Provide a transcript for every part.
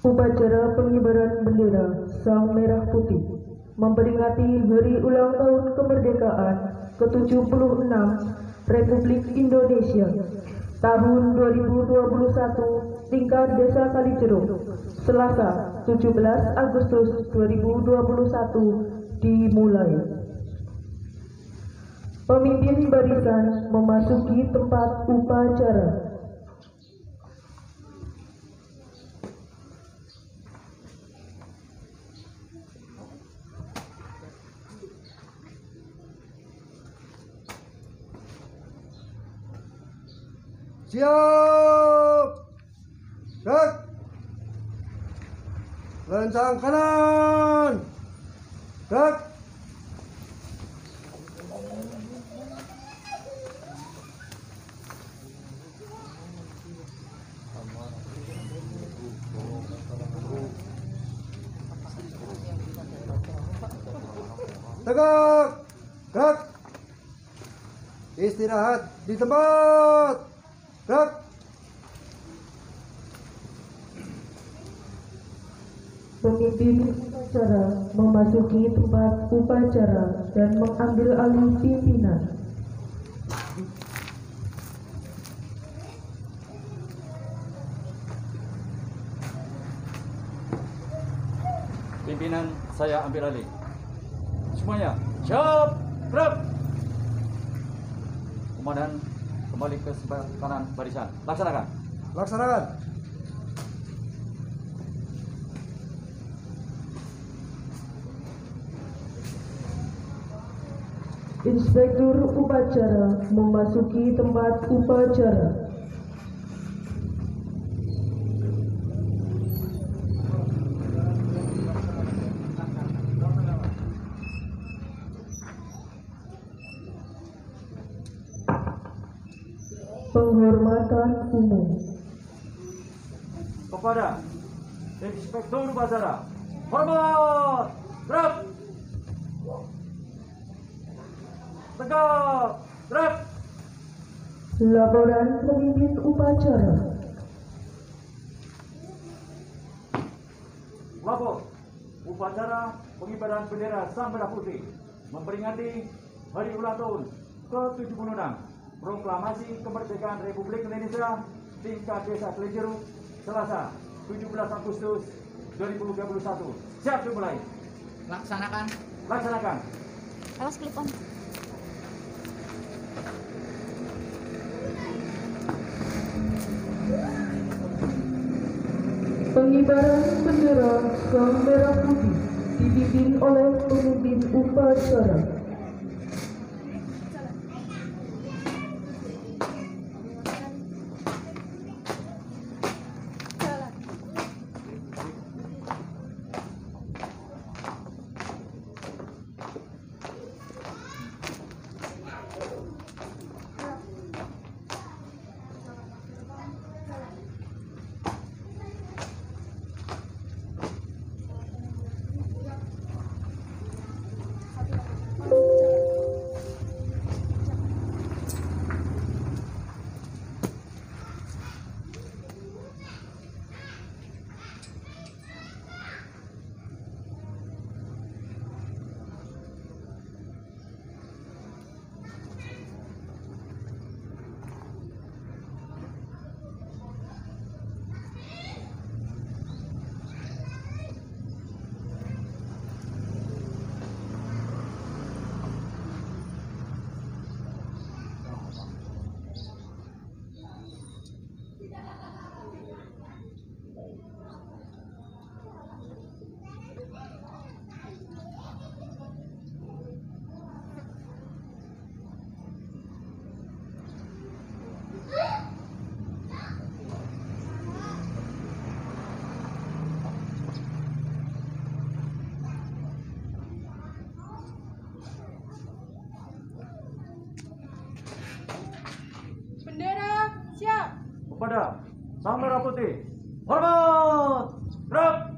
Upacara pengibaran bendera Sang Merah Putih memperingati Hari Ulang Tahun Kemerdekaan ke-76 Republik Indonesia tahun 2021 tingkat Desa Kalijeruk, Selasa 17 Agustus 2021 dimulai. Pemimpin barisan memasuki tempat upacara. Siap! Gerak! Lencang kanan! Gerak! Tegak! Gerak! Istirahat di tempat! Gerak! Pemimpin upacara memasuki tempat upacara dan mengambil alih pimpinan. Pimpinan saya ambil alih. Semuanya, siap, gerak. Komandan kembali ke sebelah kanan barisan. Laksanakan. Laksanakan. Inspektur upacara memasuki tempat upacara. Penghormatan umum Kepada Inspektur upacara, hormat, gerak. Tegak, gerak. Laporan pemimpin upacara. Lapor, upacara pengibaran bendera Sang Merah Putih memperingati Hari Ulang Tahun ke-76 Proklamasi Kemerdekaan Republik Indonesia tingkat Desa Kalijeruk, Selasa 17 Agustus 2021. Siap dimulai. Laksanakan. Laksanakan. Awas klip on. Pengibaran bendera Sang Merah Putih dipimpin oleh pemimpin upacara. Kepada Sang Merah Putih, hormat, gerak.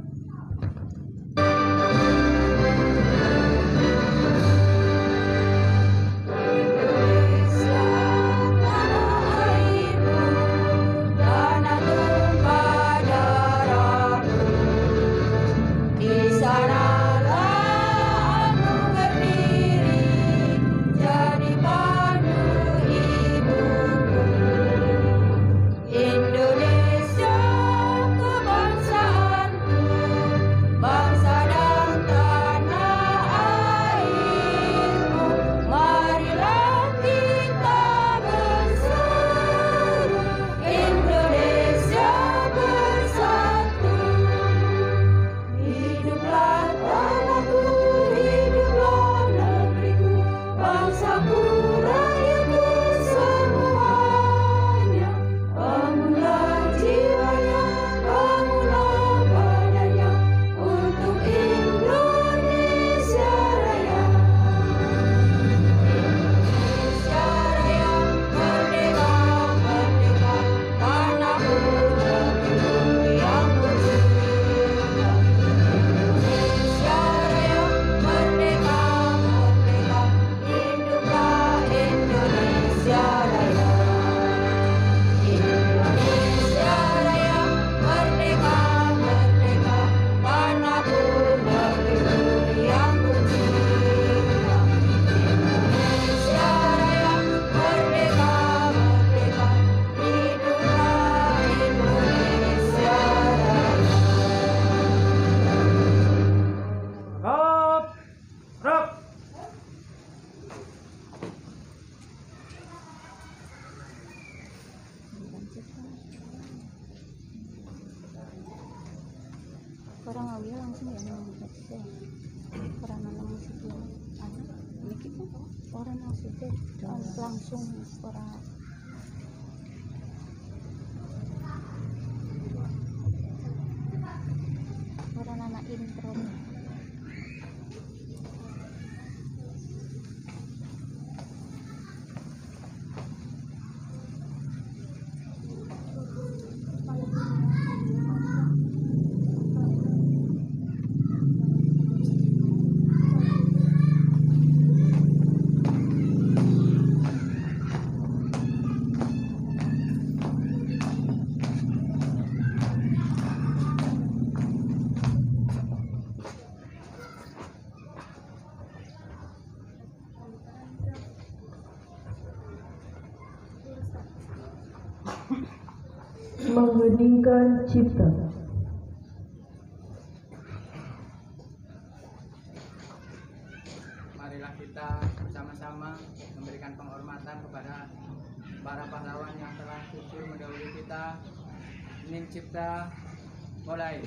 langsung ya nang sih. Karena nang situ ada begitu orang nang situ langsung orang anak intro. Mengheningkan cipta. Marilah kita bersama-sama memberikan penghormatan kepada para pahlawan yang telah gugur mendahului kita. Hening cipta, mulai.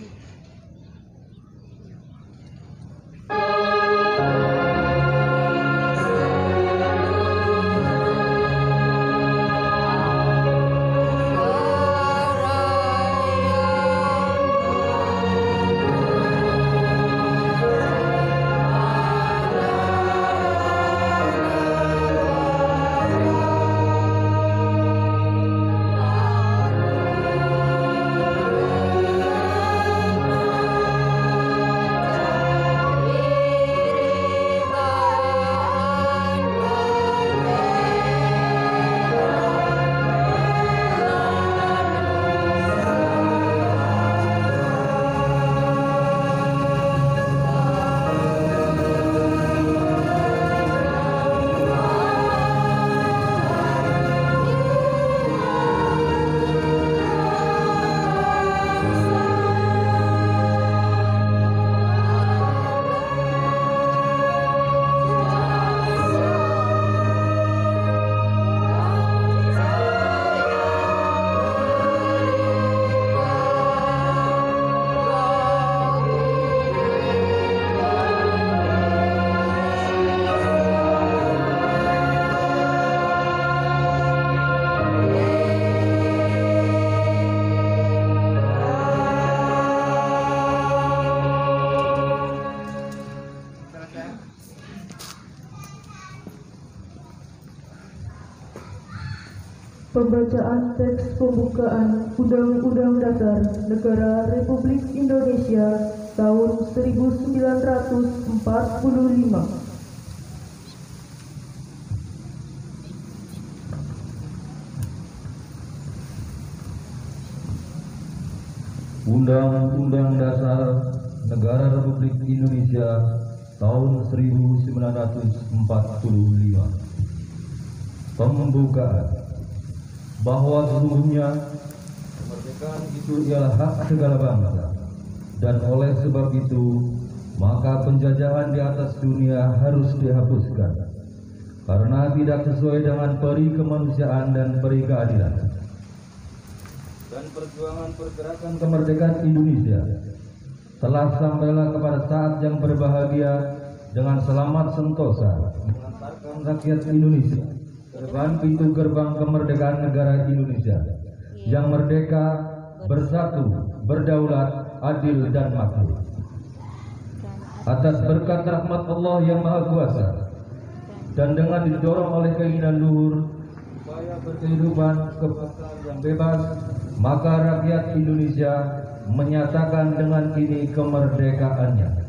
Pembacaan teks pembukaan Undang-Undang Dasar Negara Republik Indonesia tahun 1945. Undang-Undang Dasar Negara Republik Indonesia tahun 1945. Pembukaan. Bahwa sesungguhnya kemerdekaan itu ialah hak segala bangsa, dan oleh sebab itu maka penjajahan di atas dunia harus dihapuskan karena tidak sesuai dengan peri kemanusiaan dan peri keadilan. Dan perjuangan pergerakan kemerdekaan Indonesia telah sampailah kepada saat yang berbahagia dengan selamat sentosa mengantarkan rakyat Indonesia ke depan pintu gerbang kemerdekaan negara Indonesia yang merdeka, bersatu, berdaulat, adil dan makmur. Atas berkat rahmat Allah yang Maha Kuasa dan dengan didorong oleh keinginan luhur upaya berkehidupan kebangsaan yang bebas, maka rakyat Indonesia menyatakan dengan kini kemerdekaannya.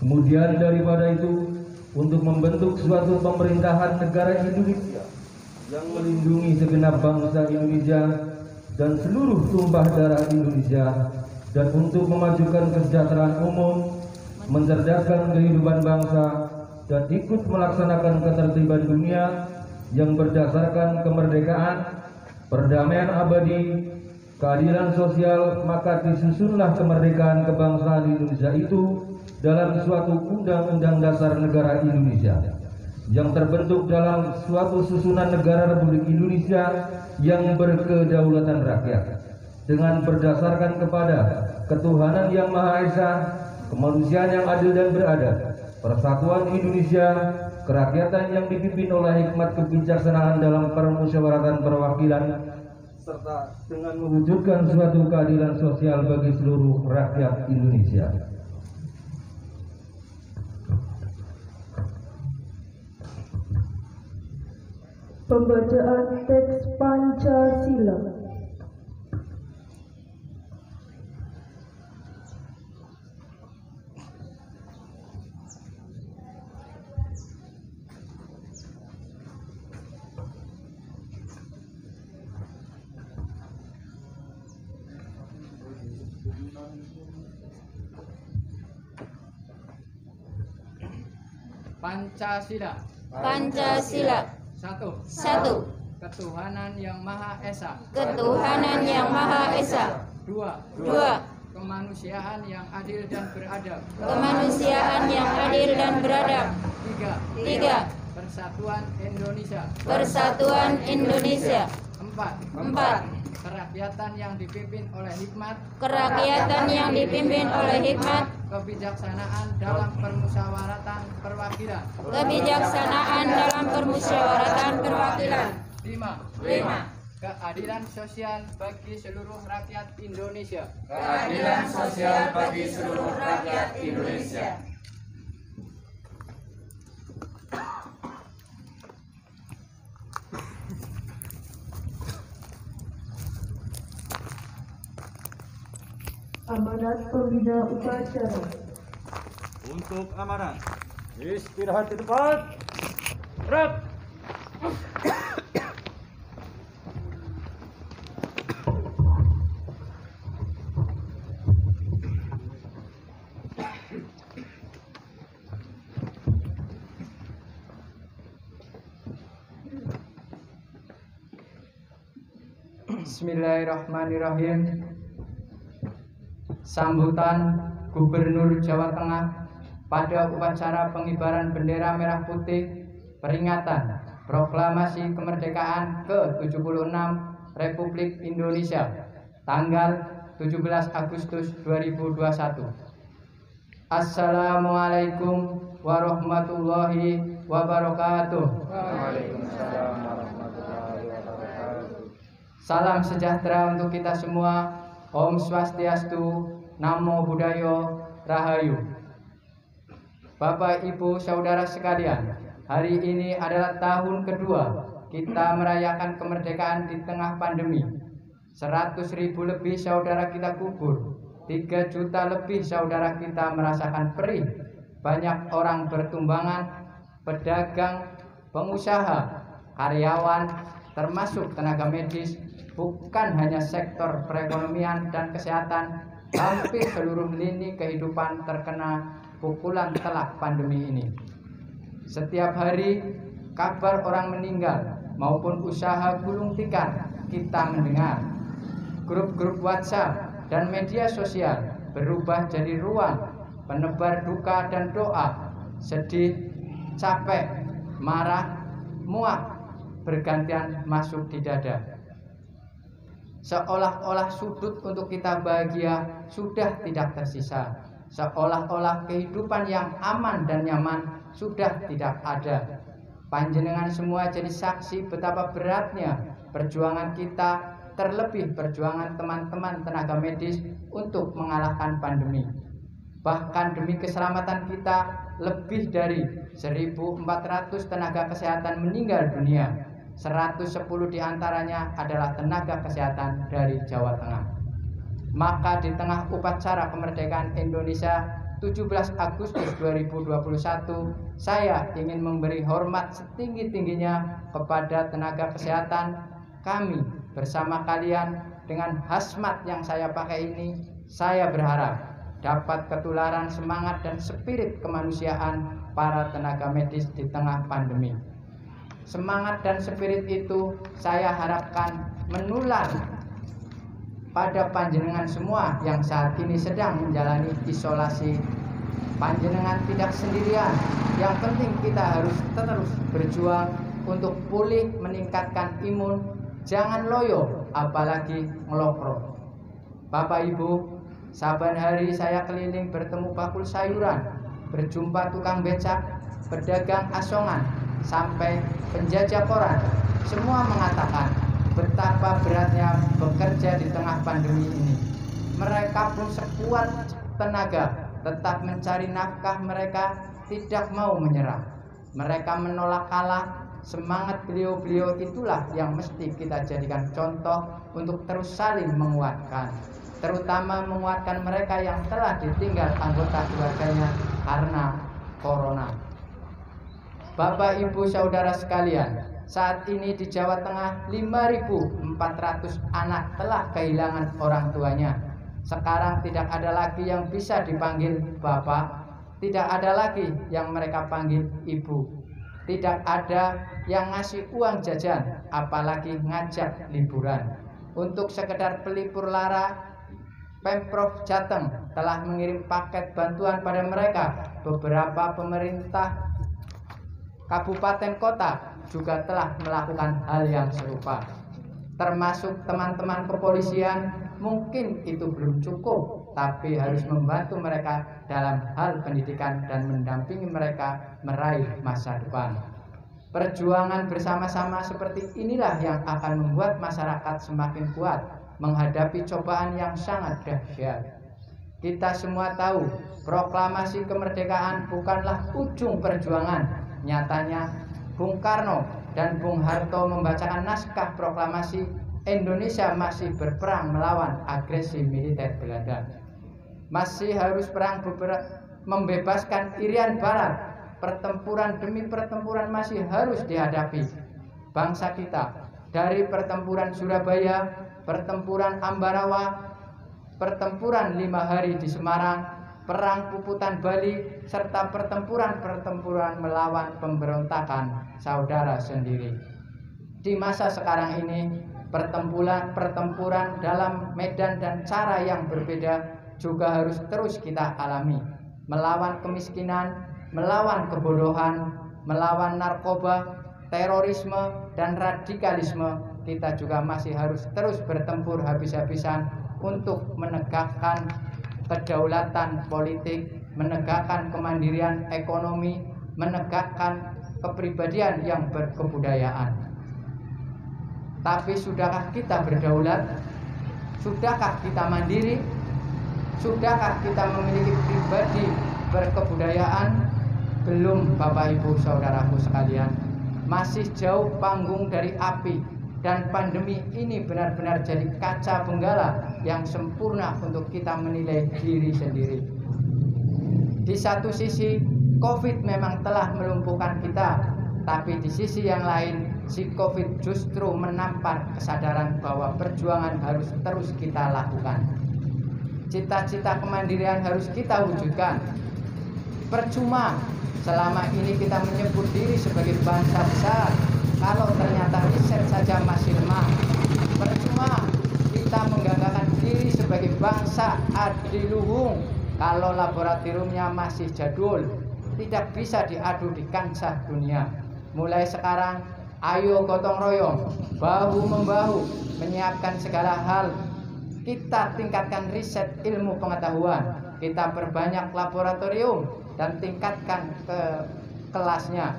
Kemudian daripada itu, untuk membentuk suatu pemerintahan negara Indonesia yang melindungi segenap bangsa Indonesia dan seluruh tumpah darah Indonesia, dan untuk memajukan kesejahteraan umum, mencerdaskan kehidupan bangsa, dan ikut melaksanakan ketertiban dunia yang berdasarkan kemerdekaan, perdamaian abadi, keadilan sosial, maka disusunlah kemerdekaan kebangsaan Indonesia itu dalam suatu Undang-Undang Dasar Negara Indonesia yang terbentuk dalam suatu susunan negara Republik Indonesia yang berkedaulatan rakyat dengan berdasarkan kepada ketuhanan yang Maha Esa, kemanusiaan yang adil dan beradab, persatuan Indonesia, kerakyatan yang dipimpin oleh hikmat kebijaksanaan dalam permusyawaratan perwakilan, serta dengan mewujudkan suatu keadilan sosial bagi seluruh rakyat Indonesia. Pembacaan teks Pancasila. Pancasila. Pancasila. Satu. 1. Ketuhanan yang Maha Esa. Ketuhanan yang Maha Esa. 2. 2. Kemanusiaan yang adil dan beradab. Kemanusiaan yang adil dan beradab. 3. 3. Persatuan Indonesia. Persatuan Indonesia. 4. 4. Kerakyatan yang dipimpin oleh hikmat. Kerakyatan yang dipimpin oleh hikmat. Kebijaksanaan dalam permusyawaratan perwakilan. Kebijaksanaan dalam permusyawaratan perwakilan. 5. Keadilan sosial bagi seluruh rakyat Indonesia. Keadilan sosial bagi seluruh rakyat Indonesia. Amanat pembina upacara. Untuk amanat, istirahat di tempat. Gerak. Bismillahirrahmanirrahim. Sambutan Gubernur Jawa Tengah pada upacara pengibaran bendera merah putih peringatan Proklamasi Kemerdekaan ke-76 Republik Indonesia tanggal 17 Agustus 2021. Assalamualaikum warahmatullahi wabarakatuh. Waalaikumsalam warahmatullahi wabarakatuh. Salam sejahtera untuk kita semua. Om Swastiastu, Namo Buddhaya, Rahayu. Bapak, Ibu, Saudara sekalian, hari ini adalah tahun kedua kita merayakan kemerdekaan di tengah pandemi. 100.000 lebih saudara kita gugur, 3 juta lebih saudara kita merasakan perih. Banyak orang bertumbangan, pedagang, pengusaha, karyawan, termasuk tenaga medis. Bukan hanya sektor perekonomian dan kesehatan, hampir seluruh lini kehidupan terkena pukulan telak pandemi ini. Setiap hari kabar orang meninggal maupun usaha gulung tikar kita mendengar. Grup-grup WhatsApp dan media sosial berubah jadi ruang penebar duka dan doa, sedih, capek, marah, muak bergantian masuk di dada. Seolah-olah sudut untuk kita bahagia sudah tidak tersisa. Seolah-olah kehidupan yang aman dan nyaman sudah tidak ada. Panjenengan semua jadi saksi betapa beratnya perjuangan kita, terlebih perjuangan teman-teman tenaga medis untuk mengalahkan pandemi. Bahkan demi keselamatan kita, lebih dari 1.400 tenaga kesehatan meninggal dunia. 110 diantaranya adalah tenaga kesehatan dari Jawa Tengah. Maka di tengah upacara kemerdekaan Indonesia 17 Agustus 2021, saya ingin memberi hormat setinggi-tingginya kepada tenaga kesehatan. Kami bersama kalian dengan hazmat yang saya pakai ini, saya berharap dapat ketularan semangat dan spirit kemanusiaan para tenaga medis di tengah pandemi. Semangat dan spirit itu saya harapkan menular pada panjenengan semua yang saat ini sedang menjalani isolasi. Panjenengan tidak sendirian. Yang penting kita harus terus berjuang untuk pulih, meningkatkan imun. Jangan loyo, apalagi ngelokro. Bapak Ibu, Saban hari saya keliling bertemu bakul sayuran, berjumpa tukang becak, pedagang asongan, sampai penjajah koran. Semua mengatakan betapa beratnya bekerja di tengah pandemi ini. Mereka pun sekuat tenaga tetap mencari nafkah, mereka tidak mau menyerah. Mereka menolak kalah. Semangat beliau-beliau itulah yang mesti kita jadikan contoh untuk terus saling menguatkan, terutama menguatkan mereka yang telah ditinggal anggota keluarganya karena corona. Bapak Ibu Saudara sekalian, saat ini di Jawa Tengah 5.400 anak telah kehilangan orang tuanya. Sekarang tidak ada lagi yang bisa dipanggil bapak, tidak ada lagi yang mereka panggil ibu, tidak ada yang ngasih uang jajan, apalagi ngajak liburan. Untuk sekedar pelipur lara, Pemprov Jateng telah mengirim paket bantuan pada mereka. Beberapa pemerintah kabupaten kota juga telah melakukan hal yang serupa, termasuk teman-teman kepolisian. Mungkin itu belum cukup, tapi harus membantu mereka dalam hal pendidikan dan mendampingi mereka meraih masa depan. Perjuangan bersama-sama seperti inilah yang akan membuat masyarakat semakin kuat menghadapi cobaan yang sangat dahsyat. Kita semua tahu proklamasi kemerdekaan bukanlah ujung perjuangan. Nyatanya Bung Karno dan Bung Harto membacakan naskah proklamasi Indonesia masih berperang melawan agresi militer Belanda. Masih harus perang membebaskan Irian Barat. Pertempuran demi pertempuran masih harus dihadapi bangsa kita. Dari pertempuran Surabaya, pertempuran Ambarawa, pertempuran 5 hari di Semarang, perang Puputan Bali, serta pertempuran melawan pemberontakan saudara sendiri. Di masa sekarang ini, pertempuran dalam medan dan cara yang berbeda juga harus terus kita alami. Melawan kemiskinan, melawan kebodohan, melawan narkoba, terorisme, dan radikalisme, kita juga masih harus terus bertempur habis-habisan untuk menegakkan kedaulatan politik, menegakkan kemandirian ekonomi, menegakkan kepribadian yang berkebudayaan. Tapi sudahkah kita berdaulat? Sudahkah kita mandiri? Sudahkah kita memiliki pribadi berkebudayaan? Belum, Bapak Ibu Saudaraku sekalian. Masih jauh panggung dari api, dan pandemi ini benar-benar jadi kaca benggala yang sempurna untuk kita menilai diri sendiri. Di satu sisi, COVID memang telah melumpuhkan kita, tapi di sisi yang lain, si COVID justru menampar kesadaran bahwa perjuangan harus terus kita lakukan. Cita-cita kemandirian harus kita wujudkan. Percuma selama ini kita menyebut diri sebagai bangsa besar kalau ternyata riset saja masih lemah. Percuma kita menggagakan diri sebagai bangsa adiluhung kalau laboratoriumnya masih jadul, tidak bisa diadu di kancah dunia. Mulai sekarang, ayo gotong royong, bahu-membahu, menyiapkan segala hal. Kita tingkatkan riset ilmu pengetahuan, kita perbanyak laboratorium dan tingkatkan ke kelasnya.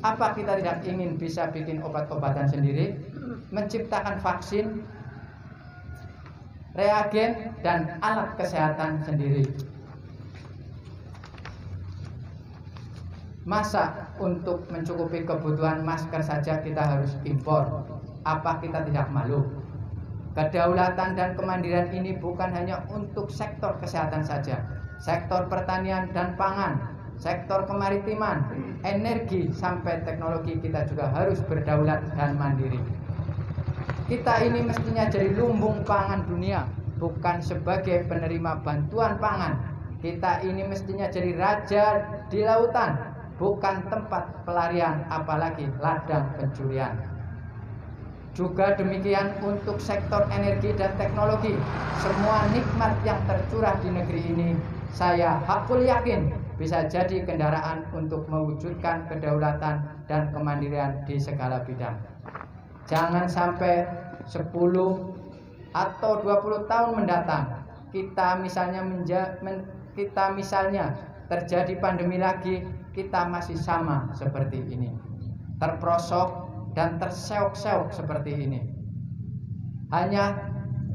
Apa kita tidak ingin bisa bikin obat-obatan sendiri, menciptakan vaksin, reagen, dan alat kesehatan sendiri? Masa untuk mencukupi kebutuhan masker saja kita harus impor? Apa kita tidak malu? Kedaulatan dan kemandirian ini bukan hanya untuk sektor kesehatan saja. Sektor pertanian dan pangan, sektor kemaritiman, energi, sampai teknologi kita juga harus berdaulat dan mandiri. Kita ini mestinya jadi lumbung pangan dunia, bukan sebagai penerima bantuan pangan. Kita ini mestinya jadi raja di lautan, bukan tempat pelarian, apalagi ladang pencurian. Juga demikian untuk sektor energi dan teknologi. Semua nikmat yang tercurah di negeri ini, saya hakul yakin bisa jadi kendaraan untuk mewujudkan kedaulatan dan kemandirian di segala bidang. Jangan sampai 10 atau 20 tahun mendatang kita misalnya terjadi pandemi lagi, kita masih sama seperti ini, terprosok dan terseok-seok seperti ini. Hanya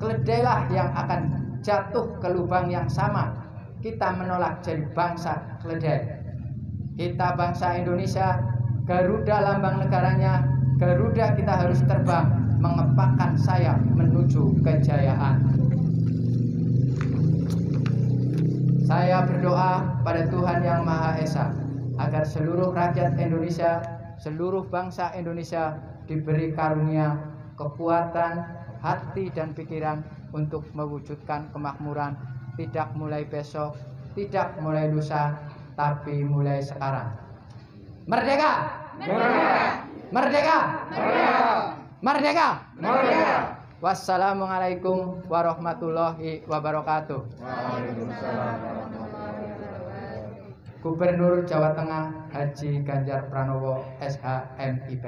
keledailah yang akan jatuh ke lubang yang sama. Kita menolak jadi bangsa keledai. Kita bangsa Indonesia, Garuda lambang negaranya, Garuda kita harus terbang mengepakkan sayap menuju kejayaan. Saya berdoa pada Tuhan Yang Maha Esa agar seluruh rakyat Indonesia, seluruh bangsa Indonesia diberi karunia, kekuatan, hati dan pikiran untuk mewujudkan kemakmuran, tidak mulai besok, tidak mulai lusa, tapi mulai sekarang. Merdeka! Merdeka! Merdeka! Merdeka! Merdeka! Wassalamualaikum warahmatullahi wabarakatuh. Gubernur Jawa Tengah Haji Ganjar Pranowo SH.MIP.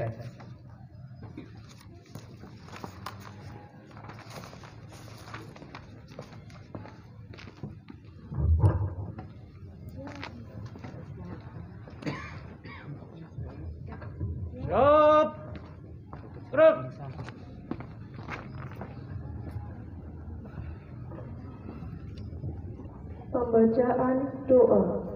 Siap. Gerak. Pembacaan doa.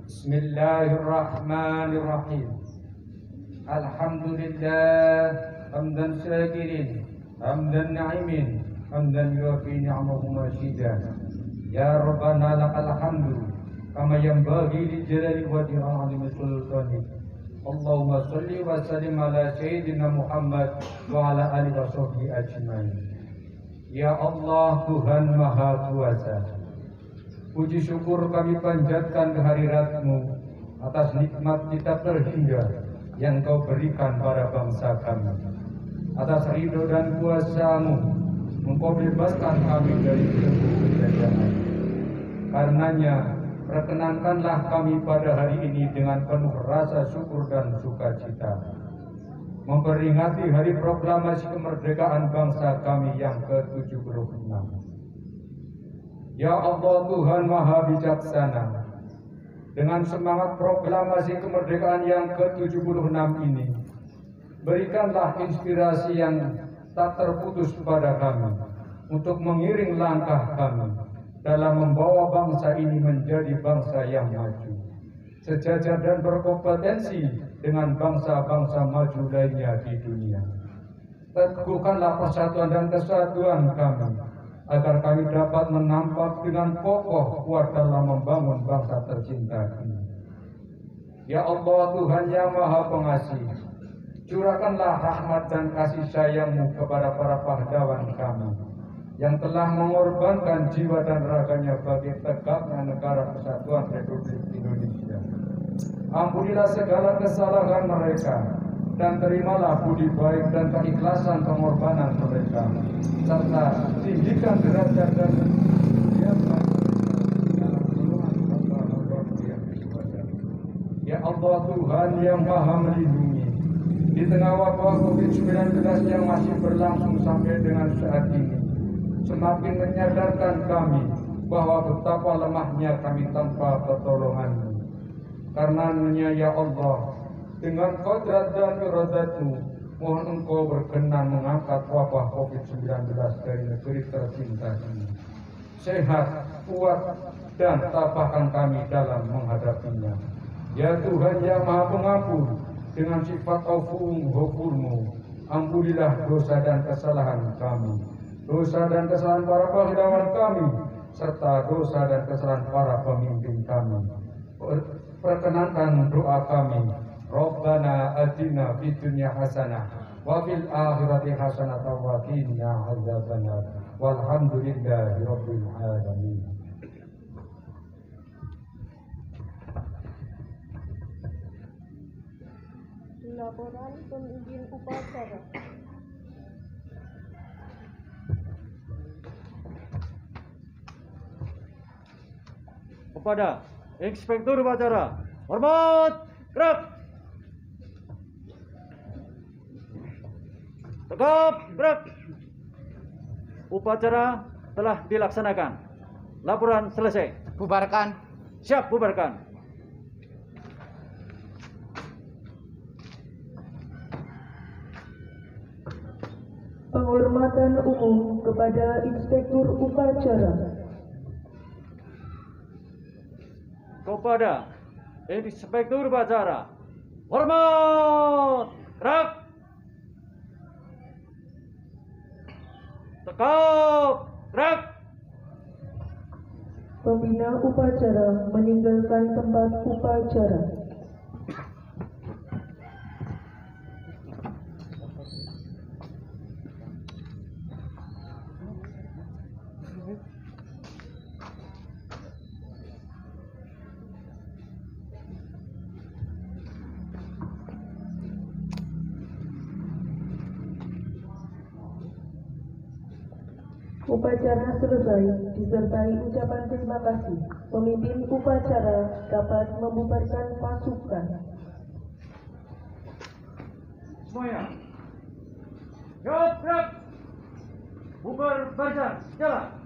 Bismillahirrahmanirrahim. Alhamdulillah hamdan syakirin, hamdan na'imin, hamdan yuafi ni'amahu masyidah. Ya Rabbana lakal hamdu kama yanbaghi li jalali wajhi azimi sultanik. Allahumma salli wa sallim ala sayyidina Muhammad wa ala alihi wa sahbihi ajmain. Ya Allah, Tuhan Maha Kuasa, puji syukur kami panjatkan kehadirat-Mu atas nikmat kita terhingga yang Kau berikan pada bangsa kami. Atas ridho dan kuasa-Mu, Engkau bebaskan kami dari belenggu penjajahan. Karenanya, perkenankanlah kami pada hari ini dengan penuh rasa syukur dan sukacita, memperingati hari proklamasi kemerdekaan bangsa kami yang ke-76. Ya Allah, Tuhan Maha Bijaksana, dengan semangat proklamasi kemerdekaan yang ke-76 ini, berikanlah inspirasi yang tak terputus pada kami untuk mengiring langkah kami dalam membawa bangsa ini menjadi bangsa yang maju, sejajar dan berkompetensi dengan bangsa-bangsa maju lainnya di dunia. Teguhkanlah persatuan dan kesatuan kami, agar kami dapat menampak dengan kokoh kuat dalam membangun bangsa tercinta ini. Ya Allah, Tuhan yang Maha Pengasih, curahkanlah rahmat dan kasih sayang-Mu kepada para pahlawan kami yang telah mengorbankan jiwa dan raganya bagi tegaknya negara kesatuan Republik Indonesia. Ampunilah segala kesalahan mereka dan terimalah budi baik dan keikhlasan pengorbanan mereka, serta tinggikan derajat dan Ya Allah, Tuhan yang Maha Melindungi, di tengah wabah COVID-19 yang masih berlangsung sampai dengan saat ini, semakin menyadarkan kami bahwa betapa lemahnya kami tanpa pertolongan-Mu. Karenanya ya Allah, dengan kodrat dan iradat-Mu, mohon Engkau berkenan mengangkat wabah COVID-19 dari negeri tercinta ini. Sehat, kuat, dan tabahkan kami dalam menghadapinya. Ya Tuhan yang Maha Pengampun, dengan sifat Ghafur-Mu, ampunilah dosa dan kesalahan kami, dosa dan kesalahan para pahlawan kami, serta dosa dan kesalahan para pemimpin kami. Perkenankan doa kami. Rabbana atina fid dunya hasanah wa fil akhirati hasanah wa qina adzabannar. Walhamdulillahi rabbil alamin. Laporan pemimpin upacara. Kepada Inspektur upacara, hormat, gerak. Tegap, gerak. Upacara telah dilaksanakan. Laporan selesai. Bubarkan. Siap, bubarkan. Penghormatan umum kepada Inspektur Upacara. Kepada Inspektur upacara, hormat, gerak. Tegap, gerak. Pembina upacara meninggalkan tempat upacara. Upacara selesai disertai ucapan terima kasih. Pemimpin upacara dapat membubarkan pasukan. Semuanya, siap, gerak. Bubar barisan, jalan.